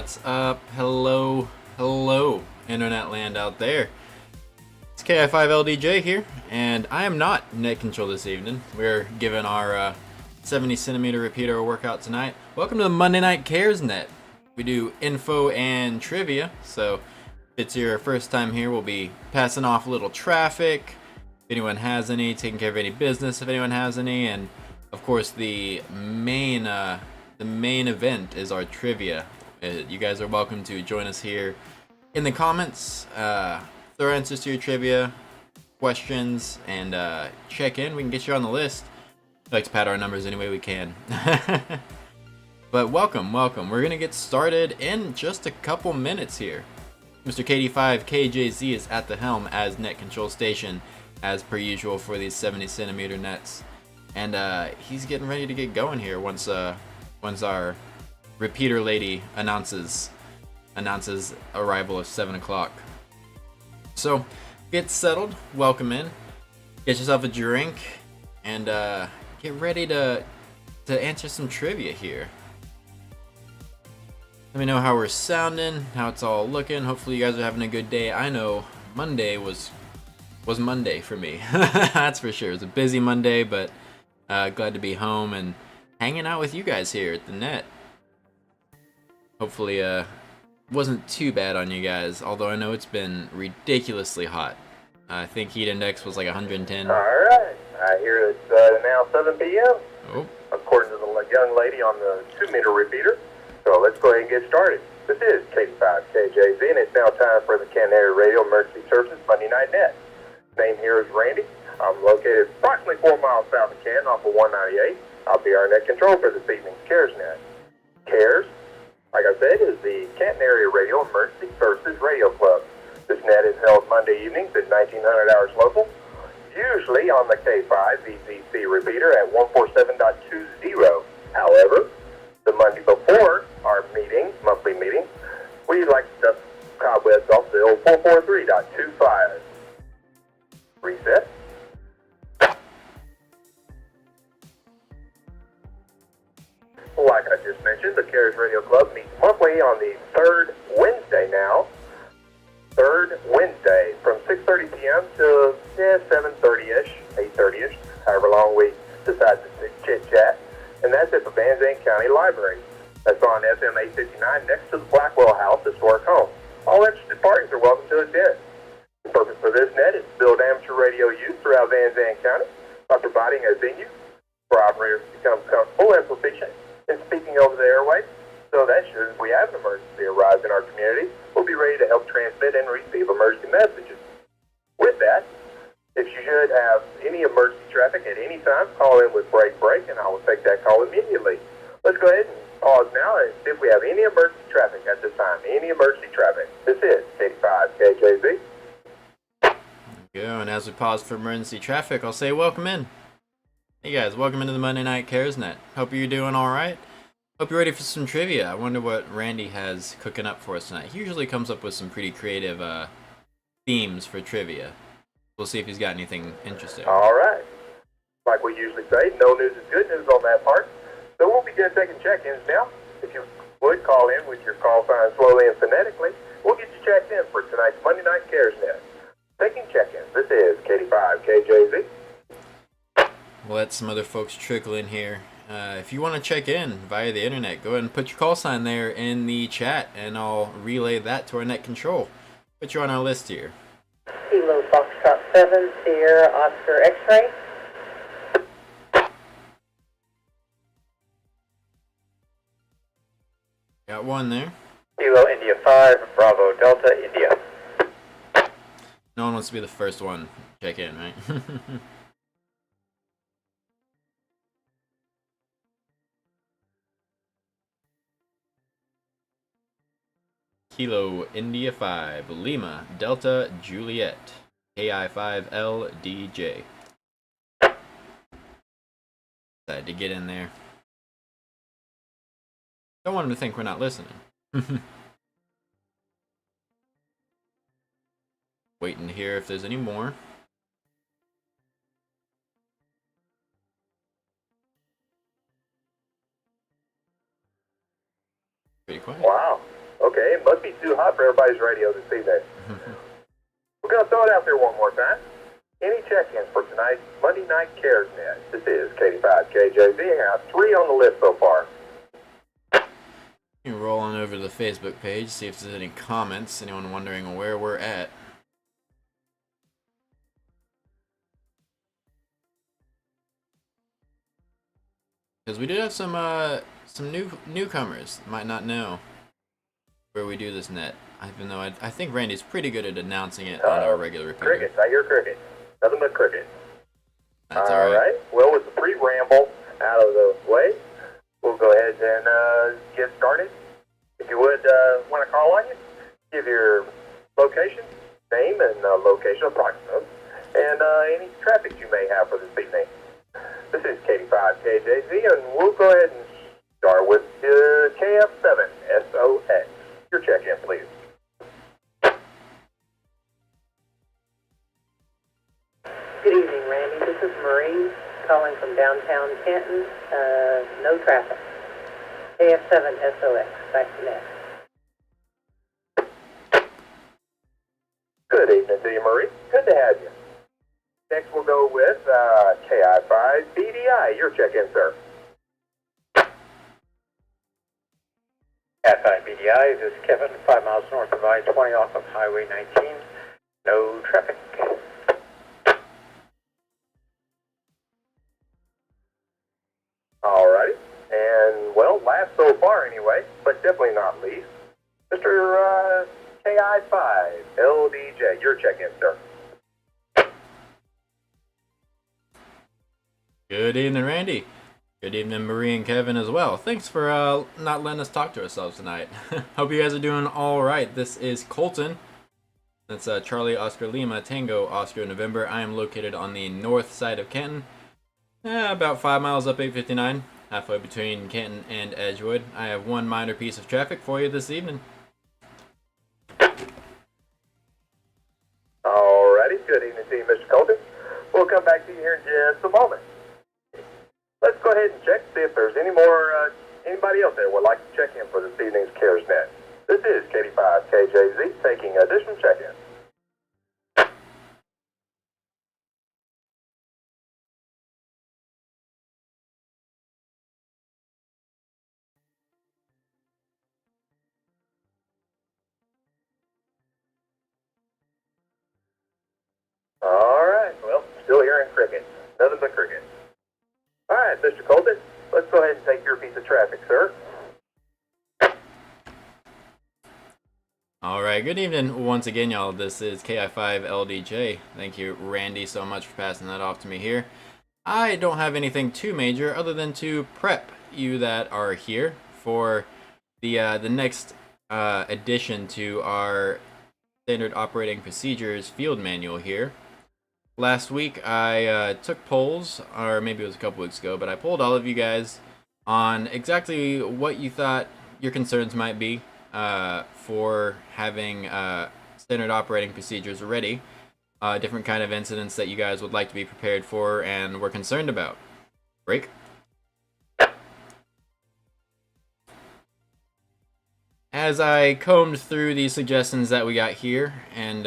What's up? Hello, hello, internet land out there. It's KI5LDJ here, and I am not net control this evening. We're giving our 70 centimeter repeater a workout tonight. Welcome to the Monday Night Cares Net. We do info and trivia, so if it's your first time here, we'll be passing off a little traffic. If anyone has any, taking care of any business if anyone has any, and of course the main event is our trivia. You guys are welcome to join us here in the comments, throw answers to your trivia questions, and check in. We can get you on the list. We like to pad our numbers any way we can. But welcome. We're going to get started in just a couple minutes here. Mr. KD5KJZ is at the helm as net control station, as per usual for these 70 centimeter nets. And he's getting ready to get going here once our repeater lady announces arrival of 7 o'clock. So get settled, welcome in, get yourself a drink, and get ready to answer some trivia here. Let me know how we're sounding, how it's all looking. Hopefully you guys are having a good day. I know Monday was Monday for me. That's for sure. It was a busy Monday, but glad to be home and hanging out with you guys here at the net. Hopefully wasn't too bad on you guys, although I know it's been ridiculously hot. I think heat index was like 110. Alright, I hear it's now 7 p.m. Oh. According to the young lady on the 2-meter repeater. So let's go ahead and get started. This is KD5KJZ, and it's now time for the Canton Area Radio Emergency Services Monday Night Net. Name here is Randy. I'm located approximately 4 miles south of Canton off of 198. I'll be our net control for this evening's CARES Net. CARES, like I said, is the Canton Area Radio Emergency Services Radio Club. This net is held Monday evenings at 1900 hours local, usually on the K5 VCC repeater at 147.20. However, the Monday before our monthly meeting, we like to dust cobwebs off the old 443.25. Reset. Like I just mentioned, the CARES Radio Club meets monthly on the third Wednesday now. Third Wednesday from 6:30 p.m. to 7:30ish, 8:30ish, however long we decide to chit-chat. And that's at the Van Zandt County Library. That's on FM 859 next to the Blackwell House Historic Home. All interested parties are welcome to attend. The purpose for this net is to build amateur radio use throughout Van Zandt County by providing a venue for operators to become comfortable and proficient in speaking over the airwaves, so that should we have an emergency arise in our community, we'll be ready to help transmit and receive emergency messages. With that, if you should have any emergency traffic at any time, call in with break, and I will take that call immediately. Let's go ahead and pause now and see if we have any emergency traffic at this time. Any emergency traffic. This is KD5KJZ. Go, and as we pause for emergency traffic, I'll say welcome in. Hey guys, welcome into the Monday Night Cares Net. Hope you're doing alright. Hope you're ready for some trivia. I wonder what Randy has cooking up for us tonight. He usually comes up with some pretty creative themes for trivia. We'll see if he's got anything interesting. Alright. Like we usually say, no news is good news on that part. So we'll begin taking check-ins now. If you would call in with your call sign slowly and phonetically, we'll get you checked in for tonight's Monday Night Cares Net. Taking check-ins. This is KD5KJZ. We'll let some other folks trickle in here. If you want to check in via the internet, go ahead and put your call sign there in the chat, and I'll relay that to our net control. Put you on our list here. Kilo Foxtrot 7, Sierra Oscar X-ray. Got one there. Kilo India 5, Bravo Delta India. No one wants to be the first one to check in, right? Kilo India 5, Lima Delta Juliet, KI5LDJ. Decided to get in there. Don't want him to think we're not listening. Waiting to hear if there's any more. Pretty quiet. Wow. Okay, it must be too hot for everybody's radio this evening. We're going to throw it out there one more time. Any check-ins for tonight's Monday Night Cares Net? This is K5KJZ. I have 3 on the list so far. You roll on over to the Facebook page, see if there's any comments. Anyone wondering where we're at? Because we did have some newcomers. Might not know where we do this net. Even though I think Randy's pretty good at announcing it on our regular repeater. Crickets. I hear crickets. Nothing but crickets. That's all right. Well, with the pre-ramble out of the way, we'll go ahead and get started. If you would want to call on you, give your location, name, and location approximate, and any traffic you may have for this evening. This is K5KJZ, and we'll go ahead and start with KF7SOX. Your check-in, please. Good evening, Randy. This is Marie calling from downtown Canton. No traffic. KF7SOX. Back to net. Good evening to you, Marie. Good to have you. Next, we'll go with KI5BDI. Your check-in, sir. KI5BDI, this is Kevin, 5 miles north of I-20 off of Highway 19. No traffic. Alrighty. And, well, last so far anyway, but definitely not least, Mr. KI5LDJ. Your check-in, sir. Good evening, Randy. Good evening, Marie and Kevin as well. Thanks for not letting us talk to ourselves tonight. Hope you guys are doing all right. This is Colton. That's Charlie Oscar Lima Tango Oscar November. I am located on the north side of Canton, about 5 miles up 859, halfway between Canton and Edgewood. I have one minor piece of traffic for you this evening. Alrighty. Good evening to you, Mr. Colton. We'll come back to you here in just a moment. Let's go ahead and check, see if there's anybody else there would like to check in for this evening's CARES Net. This is KD5KJZ taking additional check-in. Alright, well, still hearing crickets. Nothing but crickets. Alright, Mr. Colton, let's go ahead and take your piece of traffic, sir. Alright, good evening once again, y'all. This is KI5LDJ. Thank you, Randy, so much for passing that off to me here. I don't have anything too major other than to prep you that are here for the next addition to our standard operating procedures field manual here. Last week I took polls, or maybe it was a couple weeks ago, but I polled all of you guys on exactly what you thought your concerns might be for having standard operating procedures ready, different kind of incidents that you guys would like to be prepared for and were concerned about. Break. As I combed through the suggestions that we got here and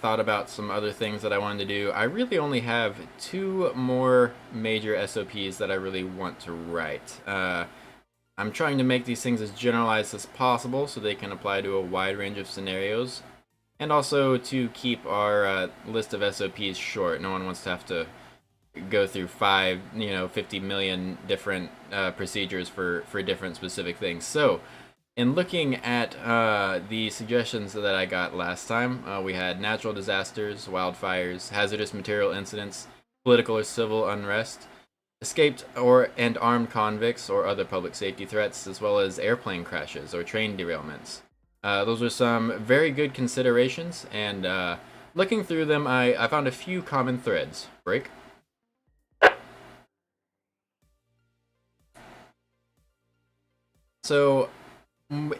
thought about some other things that I wanted to do, I really only have 2 more major SOPs that I really want to write. I'm trying to make these things as generalized as possible so they can apply to a wide range of scenarios, and also to keep our list of SOPs short. No one wants to have to go through 50 million different procedures for different specific things. So, in looking at the suggestions that I got last time, we had natural disasters, wildfires, hazardous material incidents, political or civil unrest, escaped and armed convicts or other public safety threats, as well as airplane crashes or train derailments. Those are some very good considerations, and looking through them, I found a few common threads. Break. So,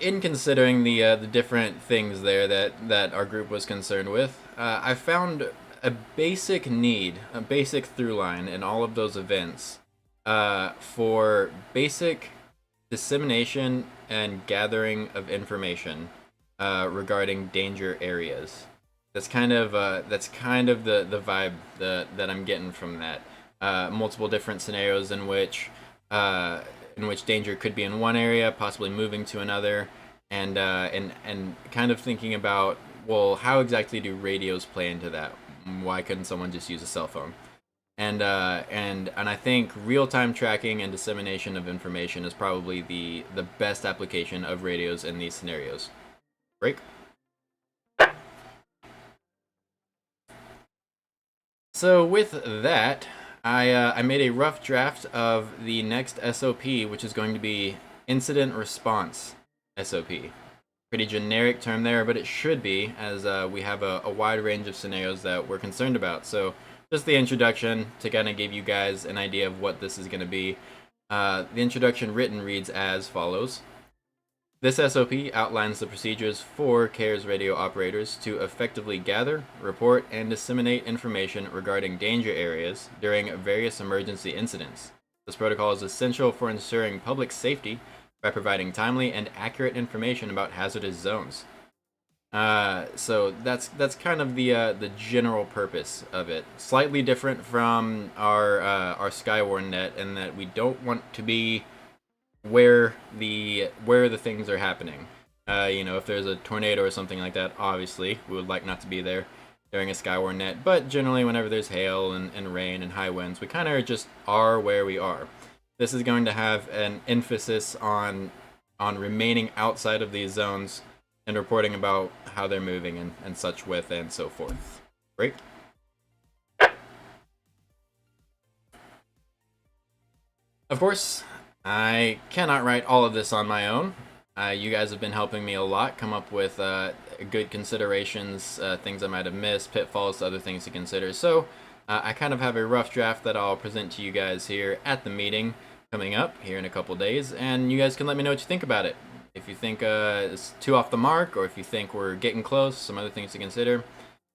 in considering the different things there that our group was concerned with, I found a basic need, a basic through line in all of those events for basic dissemination and gathering of information regarding danger areas. That's kind of the vibe that I'm getting from that. Multiple different scenarios in which danger could be in one area, possibly moving to another, and kind of thinking about, well, how exactly do radios play into that? Why couldn't someone just use a cell phone? And I think real-time tracking and dissemination of information is probably the best application of radios in these scenarios. Break. So with that, I made a rough draft of the next SOP, which is going to be Incident Response SOP. Pretty generic term there, but it should be, as we have a wide range of scenarios that we're concerned about. So just the introduction to kind of give you guys an idea of what this is going to be. The introduction written reads as follows. This SOP outlines the procedures for CARES radio operators to effectively gather, report, and disseminate information regarding danger areas during various emergency incidents. This protocol is essential for ensuring public safety by providing timely and accurate information about hazardous zones. So that's kind of the general purpose of it. Slightly different from our Skywarn net in that we don't want to be where the things are happening. If there's a tornado or something like that, obviously we would like not to be there during a Skywarn net. But generally, whenever there's hail and rain and high winds, we kind of just are where we are. This is going to have an emphasis on remaining outside of these zones and reporting about how they're moving and such with and so forth. Right? Of course, I cannot write all of this on my own. You guys have been helping me a lot come up with good considerations, things I might have missed, pitfalls, other things to consider. So I kind of have a rough draft that I'll present to you guys here at the meeting coming up here in a couple days, and you guys can let me know what you think about it. If you think it's too off the mark, or if you think we're getting close, some other things to consider,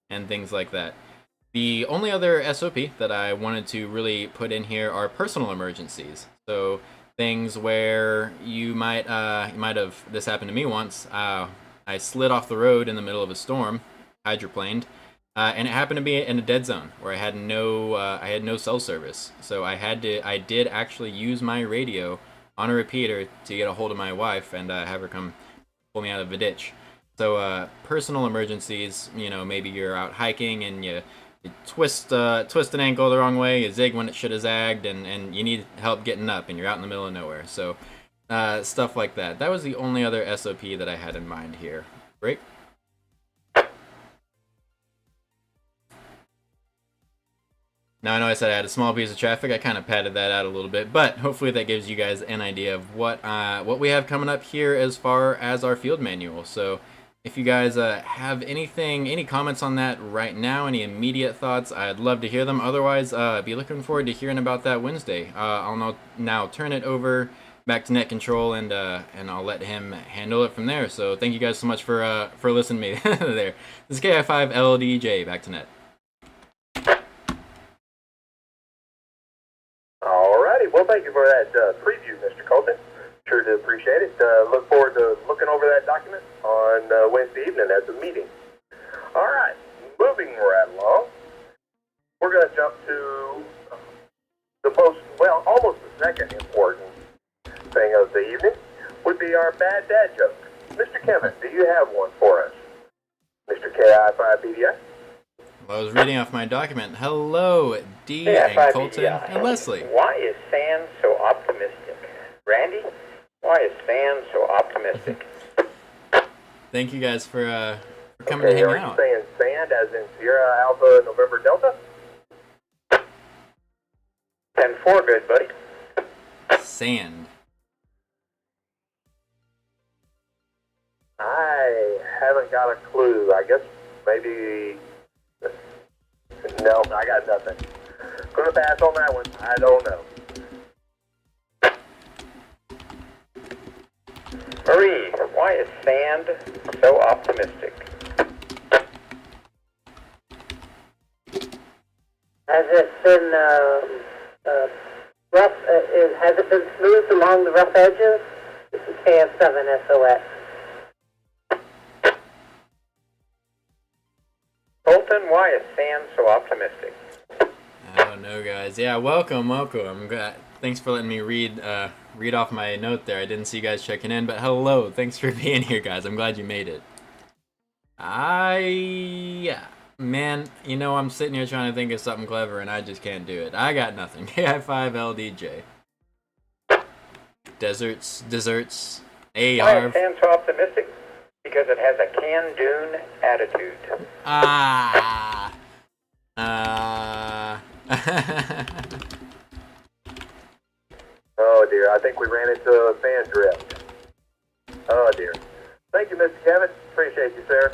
and things like that. The only other SOP that I wanted to really put in here are personal emergencies. So things where you might have, this happened to me once, I slid off the road in the middle of a storm, hydroplaned, and it happened to be in a dead zone where I had no cell service. So I did actually use my radio on a repeater to get a hold of my wife and have her come pull me out of a ditch. So personal emergencies, maybe you're out hiking and you twist an ankle the wrong way, you zig when it should have zagged, and you need help getting up, and you're out in the middle of nowhere. So stuff like that. That was the only other SOP that I had in mind here. Break. Now I know I said I had a small piece of traffic. I kind of padded that out a little bit, but hopefully that gives you guys an idea of what we have coming up here as far as our field manual. So if you guys have any comments on that right now, any immediate thoughts, I'd love to hear them. Otherwise, be looking forward to hearing about that Wednesday. I'll now turn it over back to Net Control, and I'll let him handle it from there. So thank you guys so much for listening to me there. This is KI5 LDJ, back to Net. Alrighty, well thank you for that preview, Mr. Colton. Sure to appreciate it. Look forward to looking over that document on Wednesday evening at the meeting. All right, moving right along. We're going to jump to almost the second important thing of the evening would be our bad dad joke. Mr. Kevin, do you have one for us? Mr. KI5BDI? Well, I was reading off my document. Hello, D and Colton and Leslie. Why is sand so optimistic? Randy, why is sand so optimistic? Thank you guys for coming to hang out. Are you saying sand as in Sierra Alpha November Delta? 10-4, good buddy. Sand. I haven't got a clue. I guess maybe... No, I got nothing. Gonna pass on that one. I don't know. Marie, why is sand so optimistic? Has it been rough? Has it been smoothed along the rough edges? This is KF7SOX. Colton, why is Sam so optimistic? I don't know, guys. Yeah, welcome. I'm glad. Thanks for letting me read off my note there. I didn't see you guys checking in, but hello. Thanks for being here, guys. I'm glad you made it. Man, I'm sitting here trying to think of something clever, and I just can't do it. I got nothing. KI5LDJ. Desserts. Why is Sam so optimistic? Because it has a can-dune attitude. Oh dear, I think we ran into a fan drift. Oh dear. Thank you, Mr. Kevin. Appreciate you, sir.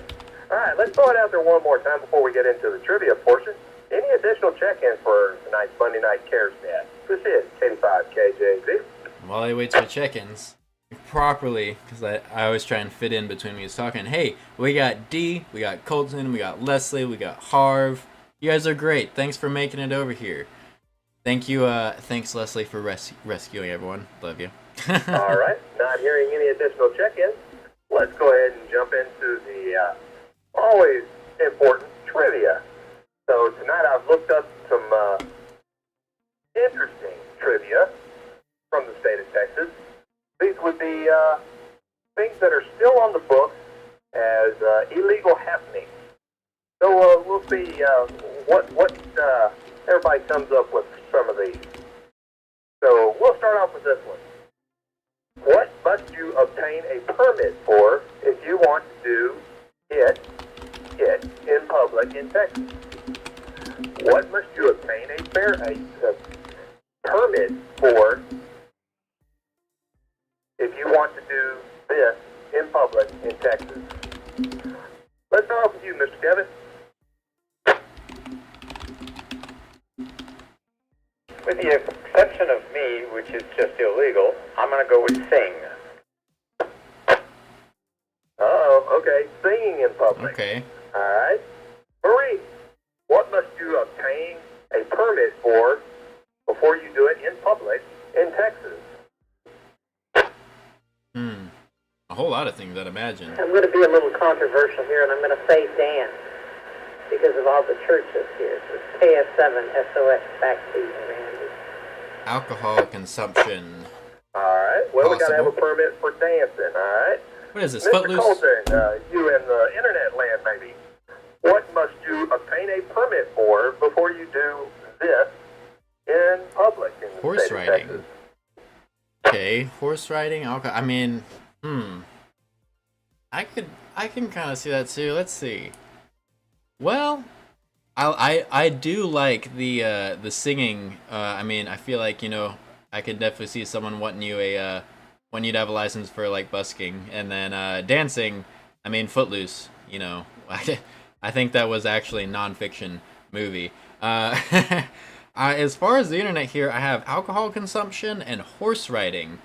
All right, let's throw it out there one more time before we get into the trivia portion. Any additional check-ins for tonight's Monday Night Cares Net? This is 85KJZ. While I wait for check-ins, properly, because I always try and fit in between me talking. Hey, we got D, we got Colton, we got Leslie, we got Harv. You guys are great. Thanks for making it over here. Thank you. Thanks, Leslie, for rescuing everyone. Love you. All right, not hearing any additional check-ins. Let's go ahead and jump into the always important trivia. So tonight I've looked up some interesting trivia from the state of Texas. These would be things that are still on the books as illegal happenings. So we'll see what everybody comes up with for some of these. So we'll start off with this one. What must you obtain a permit for if you want to do it in public in Texas? What must you obtain a permit for if you want to do this in public in Texas? Let's start off with you, Mr. Kevin. With the exception of me, which is just illegal, I'm going to go with sing. Okay, singing in public. Okay. All right. Marie, what must you obtain a permit for before you do it in public in Texas? A whole lot of things, I'd imagine. I'm going to be a little controversial here, and I'm going to say dance because of all the churches here. So it's KF7SOX. Back to you, Randy. Alcohol consumption. All right. Well, we got to have a Possible. permit for dancing. All right. What is this, Mr. Footloose? Colton, you in the internet land, maybe. What must you obtain a permit for before you do this in public in the Horse state of riding. Texas? Okay, horse riding, alcohol. I mean, I can kind of see that too. Let's see. Well, I do like the singing. I mean, I feel like I could definitely see someone wanting you to have a license for like busking, and then dancing. I mean, Footloose. I think that was actually a non-fiction movie. As far as the internet here, I have alcohol consumption and horse riding.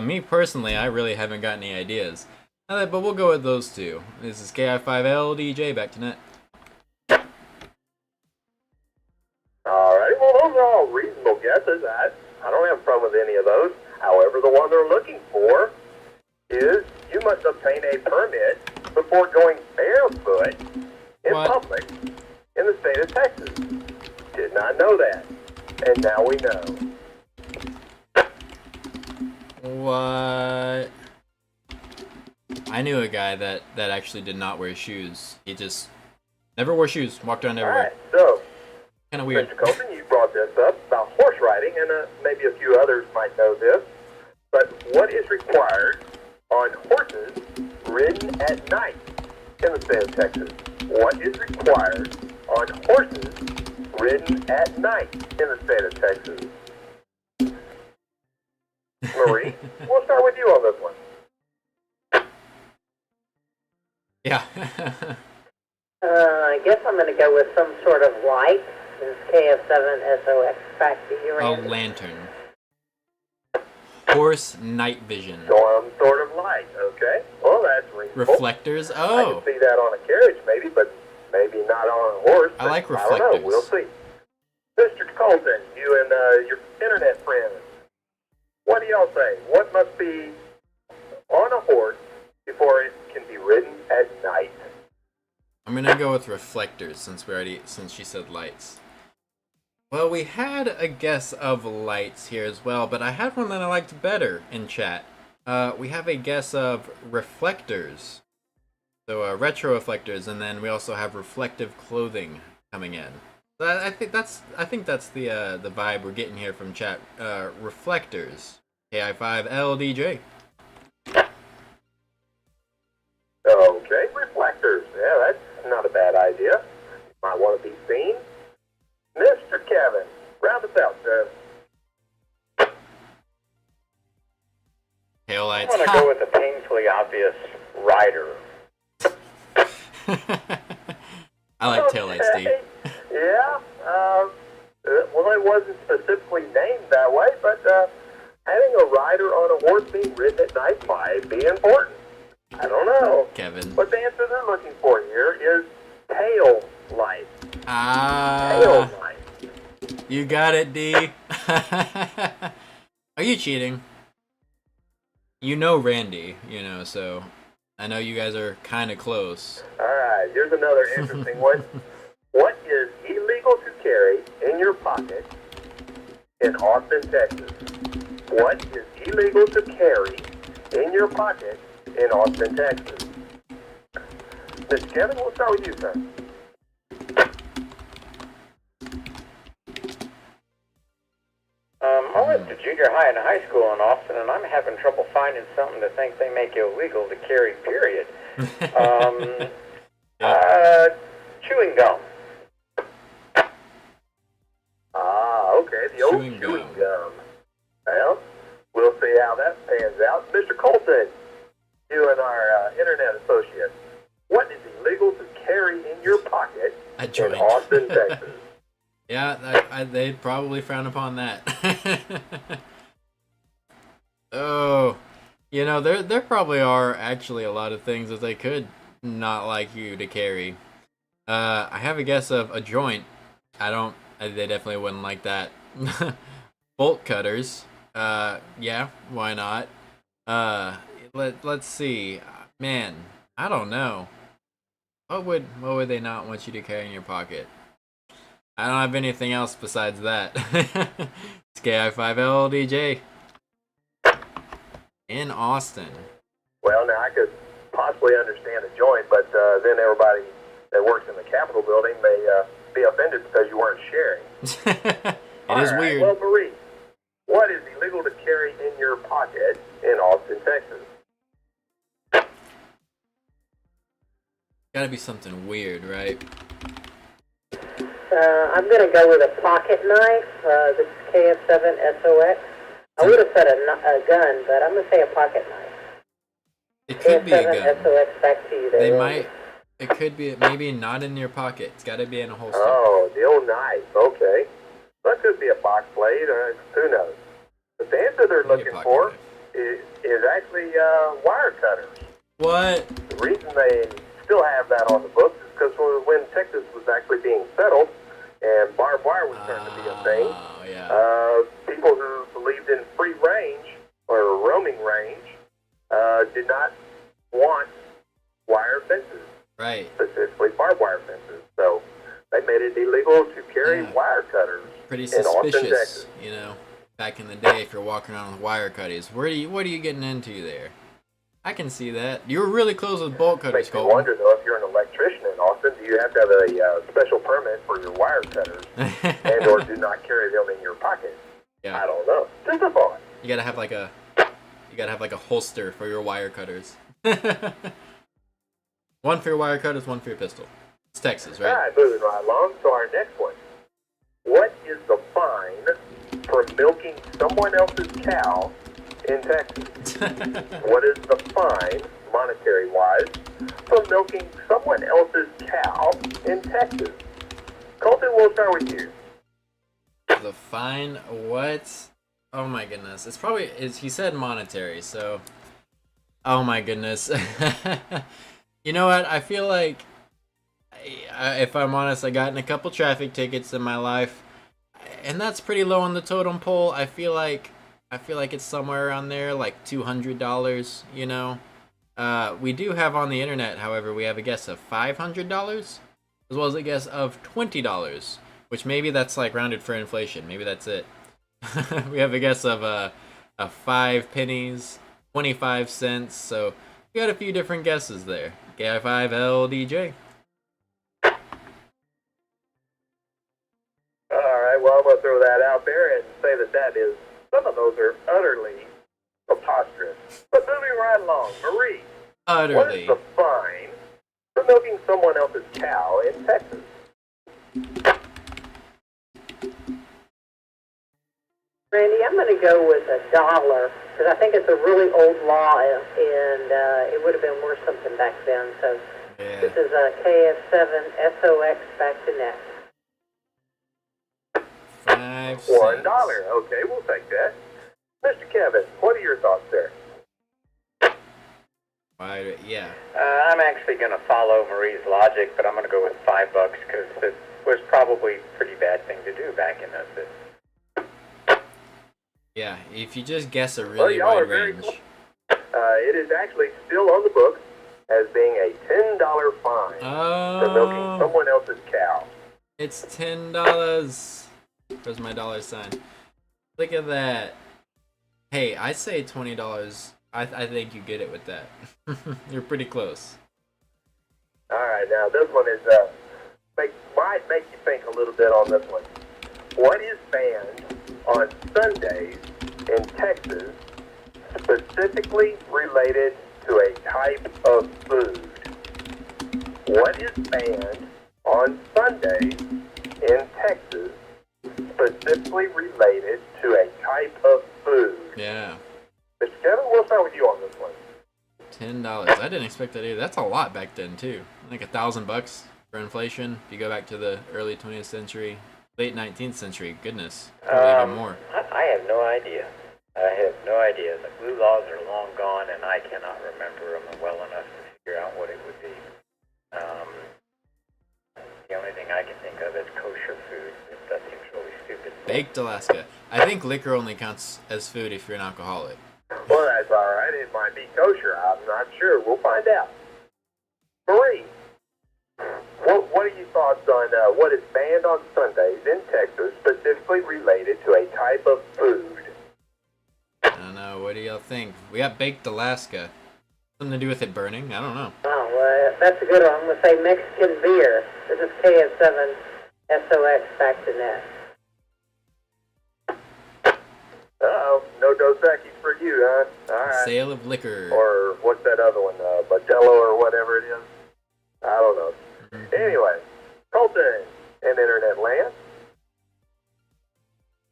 Me personally, I really haven't got any ideas. But we'll go with those two. This is KI5LDJ, back to net. All right. Well, those are all reasonable guesses. I don't have a problem with any of those. However, the one they're looking for is you must obtain a permit before going barefoot in What? public in the state of Texas. Did not know that. And now we know. What? I knew a guy that actually did not wear shoes. He just never wore shoes, walked around All everywhere. right. So, Kind of weird. Mr. Colton, you brought this up about horse riding, and maybe a few others might know this. But what is required on horses ridden at night in the state of Texas? What is required on horses ridden at night in the state of Texas? Marie, we'll start with you on this one. Yeah. I guess I'm going to go with some sort of light. This is KF7SOX. Back to you, A Randy. lantern. Horse night vision. Some sort of light, okay? Well, that's reasonable. Reflectors. I Oh. can see that on a carriage, maybe, but maybe not on a horse. I like but I don't know. reflectors. We'll see. Mr. Colton, you and your internet friends, what do y'all say? What must be horse before it can be ridden at night? I'm gonna go with reflectors since she said lights. Well, we had a guess of lights here as well, but I had one that I liked better in chat. We have a guess of reflectors. So retro reflectors, and then we also have reflective clothing coming in. So I think that's the vibe we're getting here from chat. Reflectors. KI5LDJ. Okay, reflectors. Yeah, that's not a bad idea. Might want to be seen. Mr. Kevin, round us out, sir. Tail I'm lights. going to go with the painfully obvious rider. I like taillights, D. Yeah, well, it wasn't specifically named that way, but having a rider on a horse being ridden at night might be important. I don't know. Kevin. But the answer they're looking for here is tail light. Tail Ah, light. you got it, D. Are you cheating? You know Randy, so I know you guys are kind of close. All right, here's another interesting one. What is illegal to carry in your pocket in Austin, Texas? What is illegal to carry in your pocket in Austin, Texas? Mr. Kevin, we'll start with you, sir. I went to junior high and high school in Austin, and I'm having trouble finding something to think they make illegal to carry, period. Chewing gum. Okay, the old Chewing chewing gum. gum. Well, we'll see how that pans out. Mr. Colton, you and our internet associate, what is illegal to carry in your pocket A in joint. Austin, Texas? Yeah, they'd probably frown upon that. Oh, there probably are actually a lot of things that they could not like you to carry. I have a guess of a joint. They definitely wouldn't like that. Bolt cutters. Yeah, why not? Let's see. Man, I don't know. What would they not want you to carry in your pocket? I don't have anything else besides that. It's KI5LDJ in Austin. Well, now I could possibly understand a joint, but then everybody that works in the Capitol building may be offended because you weren't sharing. It is weird. Well, Marie, what is illegal to carry in your pocket in Austin, Texas? Gotta be something weird, right? I'm going to go with a pocket knife. This is KF7 SOX. I would have said a gun, but I'm going to say a pocket knife. It could be a KF7 gun. SOX, back to you there. They might. It could be maybe not in your pocket. It's gotta be in a holster. Oh, the old knife. Okay. That could be a box blade, or who knows. But the answer they're Maybe a looking pocket for knife. is actually wire cutters. What? The reason they still have that on the books is because when Texas was actually being settled and barbed wire was starting to be a thing, Oh, yeah. people who believed in free range or roaming range did not want wire fences, Right. specifically barbed wire fences. So they made it illegal to carry Yeah. wire cutters Pretty in Austin, suspicious, Texas. back in the day if you're walking around with wire cutters. What are you getting into there? I can see that. You were really close with bolt cutters, Makes me Colton. wonder, though, if you're an electrician in Austin, do you have to have a special permit for your wire cutters and or do not carry them in your pocket? Yeah. I don't know. Just a thought. You gotta have like a holster for your wire cutters. One for your wire cutters, one for your pistol. It's Texas, All right? right, moving right along to our next one. What is the fine for milking someone else's cow in Texas? What is the fine, monetary-wise, for milking someone else's cow in Texas? Colton, we'll start with you. The fine, what? Oh my goodness. He said monetary, so. Oh my goodness. You know what? I feel like, if I'm honest, I got in a couple traffic tickets in my life, and that's pretty low on the totem pole. I feel like it's somewhere around there, like $200, We do have on the internet, however, we have a guess of $500, as well as a guess of $20, which maybe that's like rounded for inflation. Maybe that's it. We have a guess of 5 pennies, 25 cents. So we got a few different guesses there. KI5LDJ. All right, well, I'm going to throw that out there and say that is, some of those are utterly preposterous. But moving right along, Marie, what Utterly. is the fine for milking someone else's cow in Texas? Randy, I'm going to go with $1 because I think it's a really old law and it would have been worth something back then. So this is a KF7 SOX back to net. 5 cents. $1. Okay, we'll take that. Mr. Kevin, what are your thoughts there? Yeah. I'm actually going to follow Marie's logic, but I'm going to go with $5 because it was probably a pretty bad thing to do back in those days. Yeah, if you just guess a really y'all are wide very range. close. It is actually still on the books as being a $10 fine for milking Oh, someone else's cow. it's $10. Where's my dollar sign? Look at that. Hey, I say $20. I think you get it with that. You're pretty close. All right, now this one is might make you think a little bit on this one. What is banned on Sundays in Texas, specifically related to a type of food? What is banned on Sundays in Texas, specifically related to a type of food? Yeah. Mr. Kevin, we'll start with you on this one. $10. I didn't expect that either. That's a lot back then too. Like $1,000 for inflation. If you go back to the early 20th century, late 19th century, goodness, probably even more. I have no idea. I have no idea. The blue laws are long gone, and I cannot remember them well enough to figure out what it would be. The only thing I can think of is kosher food. That seems really stupid. Baked Alaska. I think liquor only counts as food if you're an alcoholic. Well, that's all right. It might be kosher. I'm not sure. We'll find out. Marie, what are your thoughts on what is banned on Sundays in Texas, specifically related to a type of food? I don't know. What do y'all think? We got Baked Alaska. Something to do with it burning? I don't know. Oh, that's a good one. I'm going to say Mexican beer. This is KF7 SOX back to net. Uh-oh, no Dos Equis for you, huh? All right. Sale of liquor. Or what's that other one, Batello or whatever it is? I don't know. Anyway, Colton and Internet Land.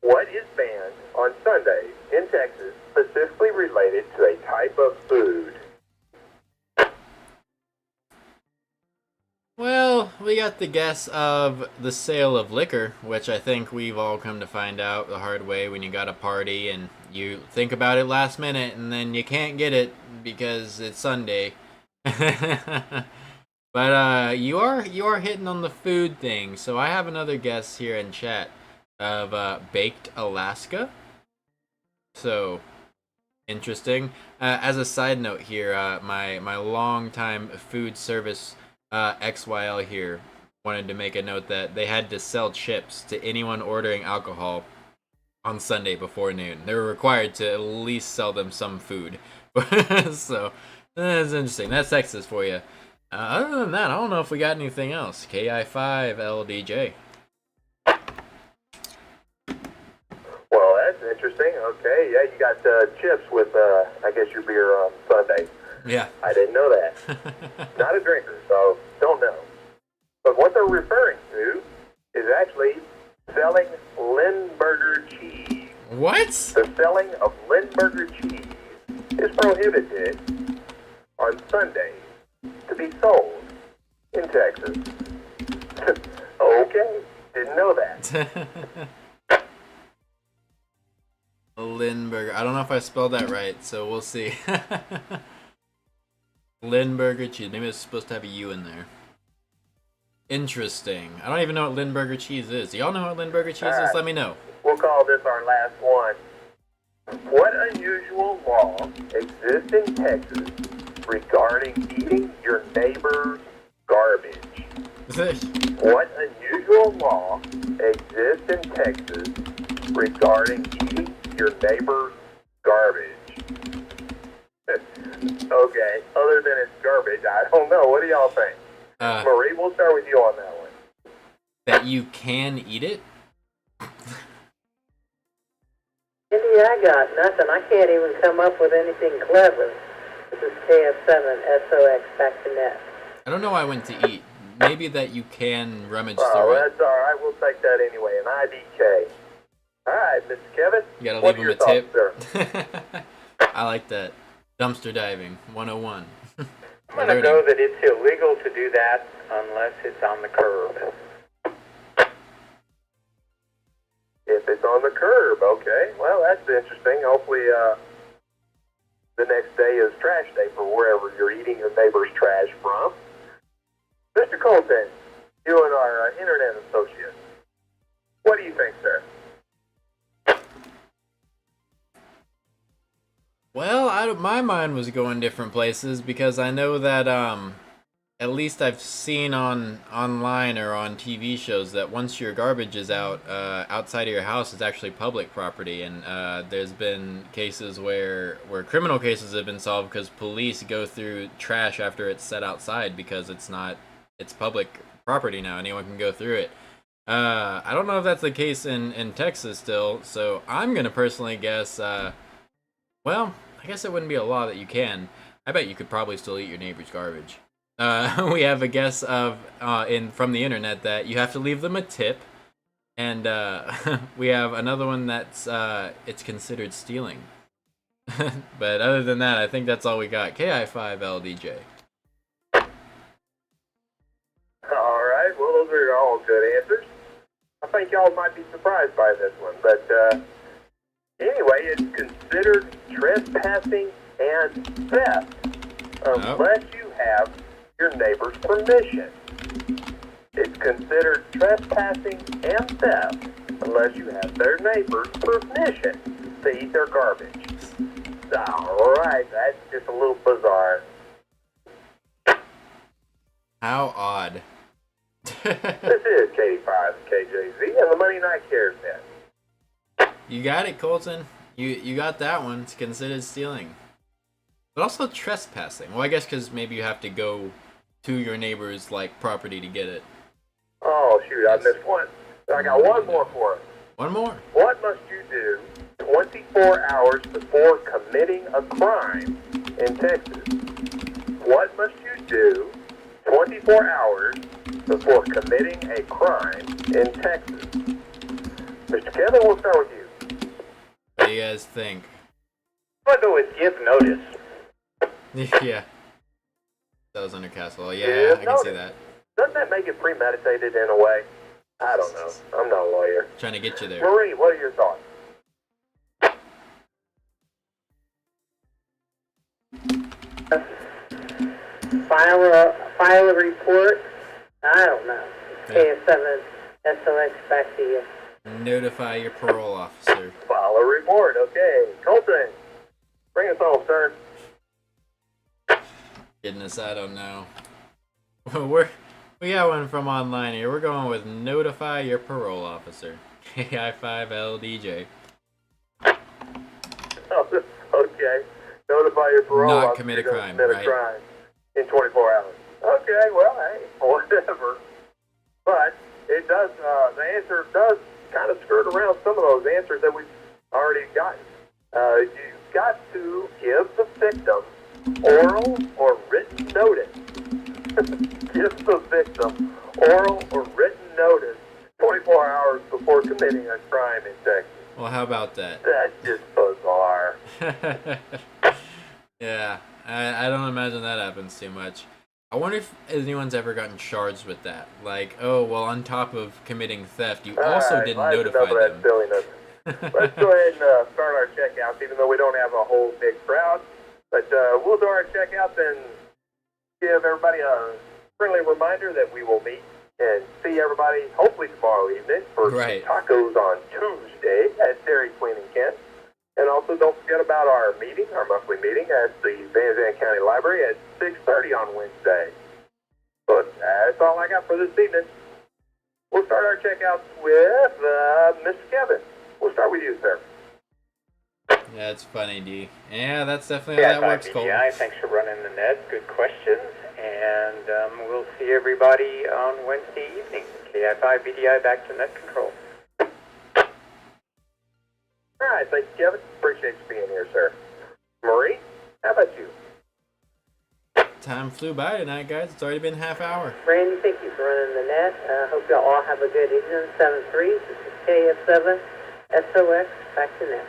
What is banned on Sundays in Texas, specifically related to a type of food? Well, we got the guess of the sale of liquor, which I think we've all come to find out the hard way when you got a party and you think about it last minute and then you can't get it because it's Sunday. But you are hitting on the food thing, so I have another guess here in chat of Baked Alaska. So interesting. As a side note here, my longtime food service XYL here wanted to make a note that they had to sell chips to anyone ordering alcohol on Sunday before noon. They were required to at least sell them some food. So that's interesting. That's Texas for you. Other than that, I don't know if we got anything else. KI5LDJ. Well, that's interesting. Okay, yeah, you got chips with, I guess, your beer on Sunday. Yeah. I didn't know that. Not a drinker, so don't know. But what they're referring to is actually selling Lindbergh cheese. What? The selling of Lindbergh cheese is prohibited on Sundays to be sold in Texas. Okay, didn't know that. Lindbergh. I don't know if I spelled that right, so we'll see. Lindbergh cheese. Maybe it's supposed to have a U in there. Interesting. I don't even know what Lindbergh cheese is. Do y'all know what Lindbergh cheese is? Let me know. We'll call this our last one. What unusual law exists in Texas regarding eating your neighbor's garbage. What unusual law exists in Texas regarding eating your neighbor's garbage? Okay, other than it's garbage, I don't know. What do y'all think? Marie, we'll start with you on that one. That you can eat it? Indy, I got nothing. I can't even come up with anything clever. This is KF7 SOX back to net. I don't know why I went to eat. Maybe that you can rummage Oh, through it. that's all right. We'll take that anyway. An IDK. All right, Mr. Kevin. You gotta what leave are him your a tip. thoughts, sir? I like that. Dumpster diving 101. I'm going to go that it's illegal to do that unless it's on the curb. If it's on the curb, okay. Well, that's interesting. Hopefully, the next day is trash day for wherever you're eating your neighbor's trash from. Mr. Colton, you and our internet associate, what do you think, sir? Well, my mind was going different places because I know that at least I've seen online or on TV shows that once your garbage is out outside of your house, it's actually public property, and there's been cases where criminal cases have been solved because police go through trash after it's set outside because it's public property now. Anyone can go through it. I don't know if that's the case in Texas still, so I'm gonna personally guess. Well, I guess it wouldn't be a law that you can. I bet you could probably still eat your neighbor's garbage. We have a guess of from the internet that you have to leave them a tip, and we have another one that's it's considered stealing. But other than that, I think that's all we got. KI5LDJ. All right, well, those are all good answers. I think y'all might be surprised by this one, but anyway, it's considered trespassing and theft unless you have your neighbor's permission. It's considered trespassing and theft unless you have their neighbor's permission to eat their garbage. All right, that's just a little bizarre. How odd. This is K5 KJZ and the Money Night Cares Net. You got it, Colton. You got that one. It's considered stealing. But also trespassing. Well, I guess because maybe you have to go to your neighbor's property to get it. Oh, shoot, I missed one. I got one more for us. One more. What must you do 24 hours before committing a crime in Texas? What must you do 24 hours before committing a crime in Texas? Mr. Kevin, we'll start with you. What do you guys think? I'm going to go with give notice. Yeah. That was under Castle. Yeah, I can see that. Doesn't that make it premeditated in a way? I don't know. I'm not a lawyer. Trying to get you there. Marie, what are your thoughts? File a report. I don't know. KF7 SOX back to you. Notify your parole officer. File a report. Okay. Colton, bring us home, sir. Goodness, I don't know. We got one from online here. We're going with notify your parole officer. KI5LDJ. Okay. Notify your parole Not officer commit a you're gonna crime, commit right? a crime in 24 hours. Okay, well, hey, whatever. But it does, the answer does kind of skirt around some of those answers that we've already gotten. You've got to give the victim oral or written notice. Give the victim oral or written notice 24 hours before committing a crime in Texas. Well, how about that? That's just bizarre. Yeah, I don't imagine that happens too much. I wonder if anyone's ever gotten charged with that. Like, oh, well, on top of committing theft, you also didn't notify them. That silliness. Let's go ahead and start our checkouts, even though we don't have a whole big crowd. But we'll do our checkouts and give everybody a friendly reminder that we will meet and see everybody hopefully tomorrow evening for Right. tacos on Tuesday at Dairy Queen in Kent. And And also, don't forget about our meeting, our monthly meeting at the Van Zandt County Library at 6:30 on Wednesday. But that's all I got for this evening. We'll start our checkouts with Mr. Kevin. We'll start with you, sir. That's funny, D. Yeah, that's definitely how that works, Cole. BDI, thanks for running the net. Good questions. And we'll see everybody on Wednesday evening. KI5 BDI back to net control. All right, thank you, Kevin. Appreciate you being here, sir. Marie, how about you? Time flew by tonight, guys. It's already been half hour. Randy, thank you for running the net. Hope y'all all have a good evening. 7-3. This is KF7 SOX back to net.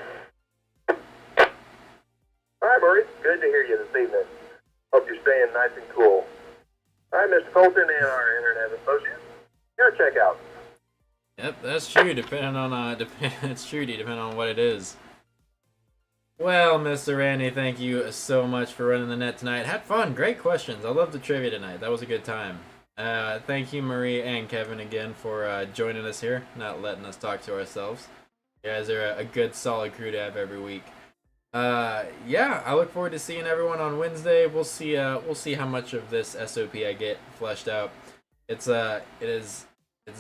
All right, Marie. Good to hear you this evening. Hope you're staying nice and cool. All right, Mr. Colton and our internet associates, your checkout. Yep, that's true. Depending on it's true, depending on what it is. Well, Mr. Randy, thank you so much for running the net tonight. Had fun, great questions. I love the trivia tonight. That was a good time. Thank you, Marie and Kevin, again for joining us here, not letting us talk to ourselves. You guys are a good, solid crew to have every week. Yeah, I look forward to seeing everyone on Wednesday. We'll see how much of this SOP I get fleshed out. It's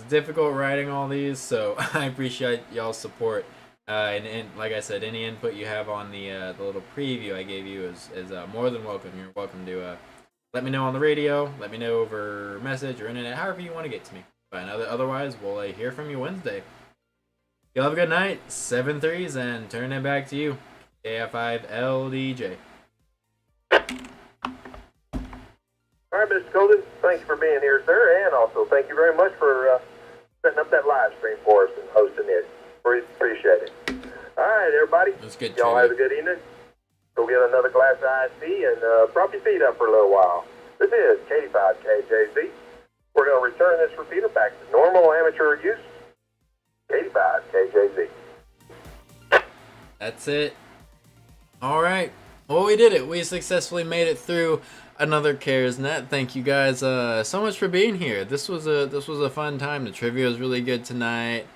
difficult writing all these, so I appreciate y'all's support. And like I said, any input you have on the little preview I gave you is more than welcome. You're welcome to let me know on the radio, let me know over message or internet, however you want to get to me. But otherwise, we'll hear from you Wednesday. Y'all have a good night. 7-3s, and turn it back to you. KF5 LDJ. All right, Mr. Colton, thank you for being here, sir, and also thank you very much for setting up that live stream for us and hosting it. We appreciate it. All right, everybody. That's good. Y'all have a good evening. Go get another glass of iced tea and prop your feet up for a little while. This is K5KJZ. We're going to return this repeater back to normal amateur use. K5KJZ. That's it. All right. Well, we did it. We successfully made it through another CARES net. Thank you guys so much for being here. This was a fun time. The trivia was really good tonight.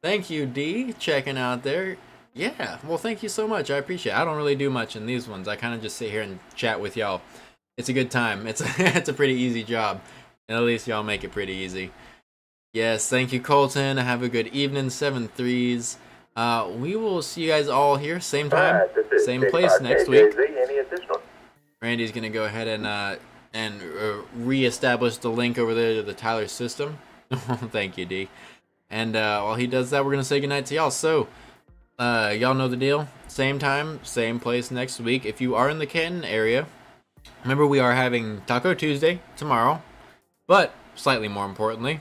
Thank you, D, checking out there. Yeah, well, thank you so much. I appreciate it. I don't really do much in these ones. I kind of just sit here and chat with y'all. It's a good time. It's a pretty easy job. And at least y'all make it pretty easy. Yes, thank you, Colton. Have a good evening, 7-3s. We will see you guys all here, same time, same place next week. Randy's going to go ahead and reestablish the link over there to the Tyler system. Thank you, D. And while he does that, we're going to say goodnight to y'all. So, y'all know the deal. Same time, same place next week. If you are in the Canton area, remember we are having Taco Tuesday tomorrow. But, slightly more importantly,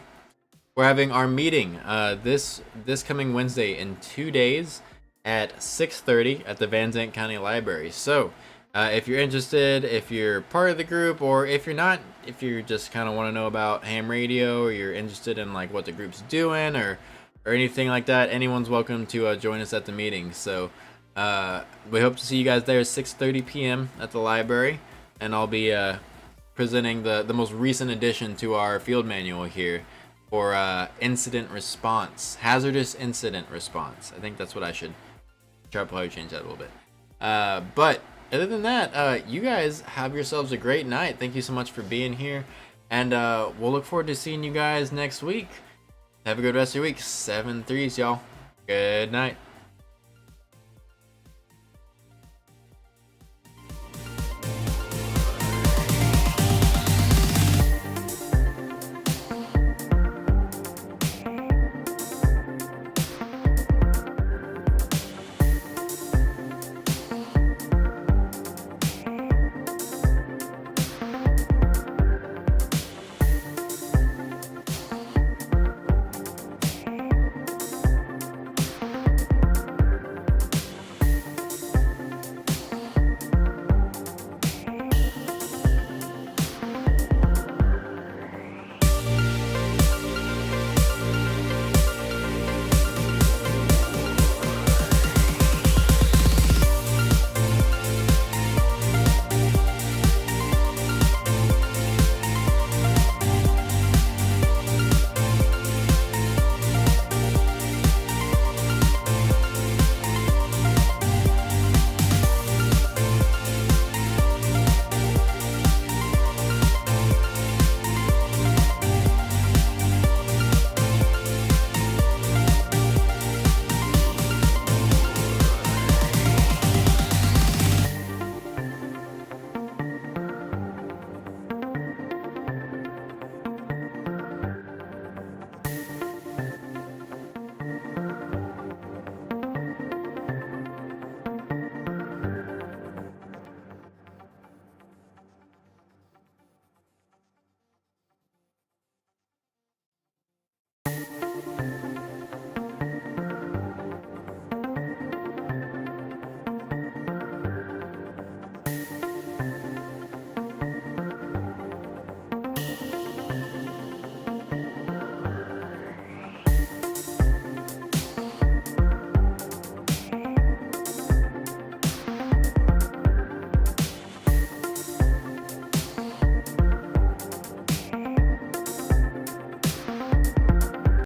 we're having our meeting this coming Wednesday in 2 days at 6:30 at the Van Zandt County Library. So, if you're interested, if you're part of the group, or if you're not, if you just kind of want to know about ham radio, or you're interested in like what the group's doing, or anything like that, anyone's welcome to join us at the meeting. So we hope to see you guys there at 6:30 p.m. at the library, and I'll be presenting the most recent addition to our field manual here for incident response, hazardous incident response. I think that's what I should probably change that a little bit. But other than that, you guys have yourselves a great night. Thank you so much for being here. And we'll look forward to seeing you guys next week. Have a good rest of your week. 7-3s, y'all. Good night.